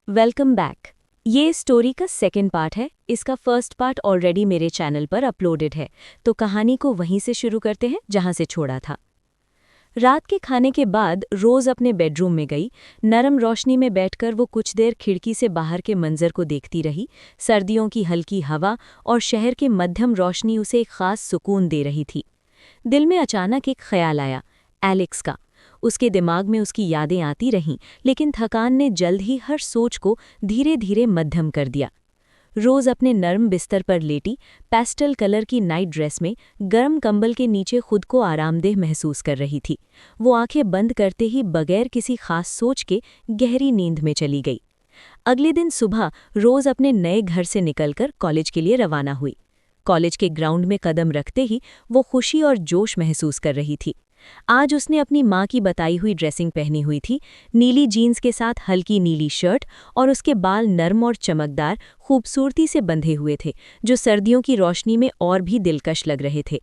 Welcome back. ये story का second part है। इसका फर्स्ट पार्ट ऑलरेडी मेरे चैनल पर अपलोडेड है, तो कहानी को वहीं से शुरू करते हैं जहां से छोड़ा था। रात के खाने के बाद रोज अपने बेडरूम में गई। नरम रोशनी में बैठकर वो कुछ देर खिड़की से बाहर के मंजर को देखती रही। सर्दियों की हल्की हवा और शहर की मध्यम रोशनी उसे एक खास सुकून दे रही थी। दिल में अचानक एक ख्याल आया, एलेक्स का। उसके दिमाग में उसकी यादें आती रहीं, लेकिन थकान ने जल्द ही हर सोच को धीरे धीरे मध्यम कर दिया। रोज अपने नर्म बिस्तर पर लेटी, पेस्टल कलर की नाइट ड्रेस में गर्म कंबल के नीचे खुद को आरामदेह महसूस कर रही थी। वो आंखें बंद करते ही बगैर किसी खास सोच के गहरी नींद में चली गई। अगले दिन सुबह रोज अपने नए घर से निकलकर कॉलेज के लिए रवाना हुई। कॉलेज के ग्राउंड में कदम रखते ही वो खुशी और जोश महसूस कर रही थी। आज उसने अपनी माँ की बताई हुई ड्रेसिंग पहनी हुई थी, नीली जीन्स के साथ हल्की नीली शर्ट, और उसके बाल नर्म और चमकदार खूबसूरती से बंधे हुए थे, जो सर्दियों की रोशनी में और भी दिलकश लग रहे थे।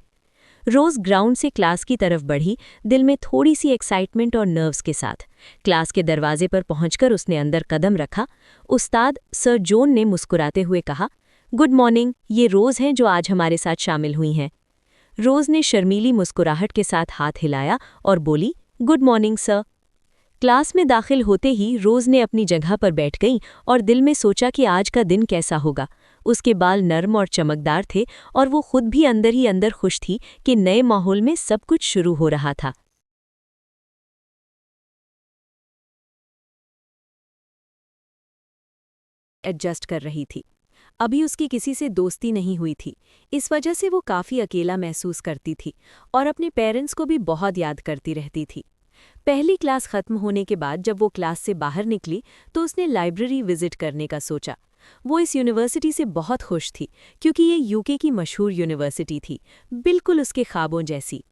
रोज ग्राउंड से क्लास की तरफ बढ़ी, दिल में थोड़ी सी एक्साइटमेंट और नर्व्स के साथ। क्लास के दरवाजे पर पहुंचकर उसने अंदर कदम रखा। उस्ताद सर जॉन ने मुस्कुराते हुए कहा, गुड मॉर्निंग, ये रोज हैं जो आज हमारे साथ शामिल हुई हैं। रोज ने शर्मीली मुस्कुराहट के साथ हाथ हिलाया और बोली, गुड मॉर्निंग सर। क्लास में दाखिल होते ही रोज ने अपनी जगह पर बैठ गई और दिल में सोचा कि आज का दिन कैसा होगा। उसके बाल नर्म और चमकदार थे और वो खुद भी अंदर ही अंदर खुश थी कि नए माहौल में सब कुछ शुरू हो रहा था। एडजस्ट कर रही थी। अभी उसकी किसी से दोस्ती नहीं हुई थी, इस वजह से वो काफ़ी अकेला महसूस करती थी और अपने पेरेंट्स को भी बहुत याद करती रहती थी। पहली क्लास खत्म होने के बाद जब वो क्लास से बाहर निकली तो उसने लाइब्रेरी विजिट करने का सोचा। वो इस यूनिवर्सिटी से बहुत खुश थी क्योंकि ये यूके की मशहूर यूनिवर्सिटी थी, बिल्कुल उसके ख्वाबों जैसी।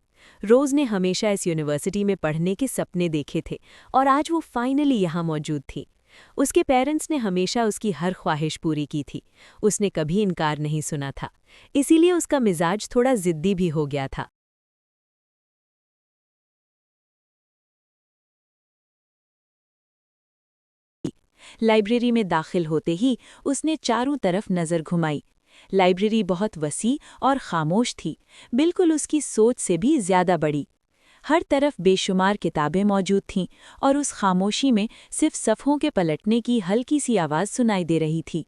रोज़ ने हमेशा इस यूनिवर्सिटी में पढ़ने के सपने देखे थे और आज वो फाइनली यहाँ मौजूद थी। उसके पेरेंट्स ने हमेशा उसकी हर ख्वाहिश पूरी की थी, उसने कभी इनकार नहीं सुना था। इसीलिए उसका मिजाज थोड़ा जिद्दी भी हो गया था। लाइब्रेरी में दाखिल होते ही उसने चारों तरफ नज़र घुमाई। लाइब्रेरी बहुत वसी और खामोश थी, बिल्कुल उसकी सोच से भी ज़्यादा बड़ी। हर तरफ बेशुमार किताबें मौजूद थीं और उस खामोशी में सिर्फ सफ़ों के पलटने की हल्की सी आवाज़ सुनाई दे रही थी।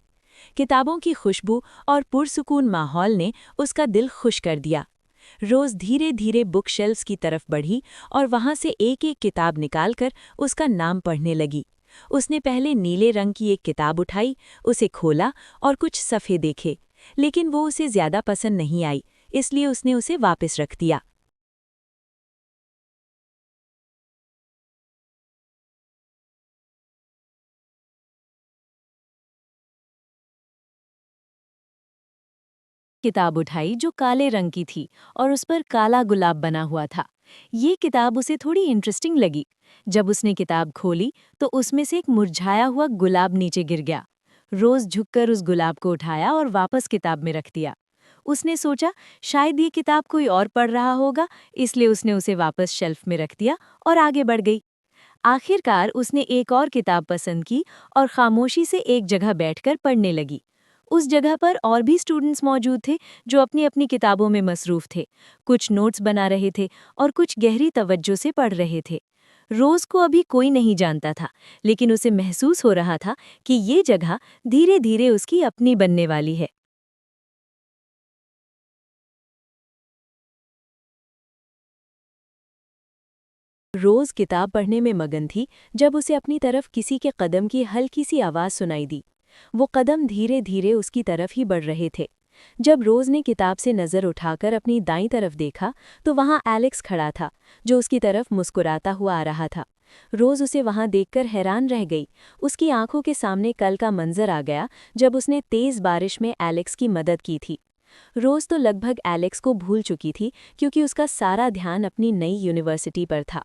किताबों की खुशबू और पुरसुकून माहौल ने उसका दिल खुश कर दिया। रोज़ धीरे धीरे बुक शेल्फ्स की तरफ बढ़ी और वहाँ से एक एक किताब निकालकर उसका नाम पढ़ने लगी। उसने पहले नीले रंग की एक किताब उठाई, उसे खोला और कुछ सफ़े देखे, लेकिन वो उसे ज़्यादा पसंद नहीं आई, इसलिए उसने उसे वापस रख दिया। किताब उठाई जो काले रंग की थी और उस पर काला गुलाब बना हुआ था। ये किताब उसे थोड़ी इंटरेस्टिंग लगी। जब उसने किताब खोली तो उसमें से एक मुरझाया हुआ गुलाब नीचे गिर गया। रोज झुककर उस गुलाब को उठाया और वापस किताब में रख दिया। उसने सोचा शायद ये किताब कोई और पढ़ रहा होगा, इसलिए उसने उसे वापस शेल्फ में रख दिया और आगे बढ़ गई। आखिरकार उसने एक और किताब पसंद की और खामोशी से एक जगह बैठकर पढ़ने लगी। उस जगह पर और भी स्टूडेंट्स मौजूद थे जो अपनी अपनी किताबों में मसरूफ थे। कुछ नोट्स बना रहे थे और कुछ गहरी तवज्जो से पढ़ रहे थे। रोज को अभी कोई नहीं जानता था, लेकिन उसे महसूस हो रहा था कि ये जगह धीरे धीरे उसकी अपनी बनने वाली है। रोज किताब पढ़ने में मगन थी जब उसे अपनी तरफ किसी के कदम की हल्की सी आवाज़ सुनाई दी। वो कदम धीरे धीरे उसकी तरफ ही बढ़ रहे थे। जब रोज ने किताब से नज़र उठाकर अपनी दाईं तरफ देखा तो वहाँ एलेक्स खड़ा था, जो उसकी तरफ मुस्कुराता हुआ आ रहा था। रोज उसे वहाँ देखकर हैरान रह गई। उसकी आंखों के सामने कल का मंजर आ गया जब उसने तेज़ बारिश में एलेक्स की मदद की थी। रोज तो लगभग एलेक्स को भूल चुकी थी क्योंकि उसका सारा ध्यान अपनी नई यूनिवर्सिटी पर था।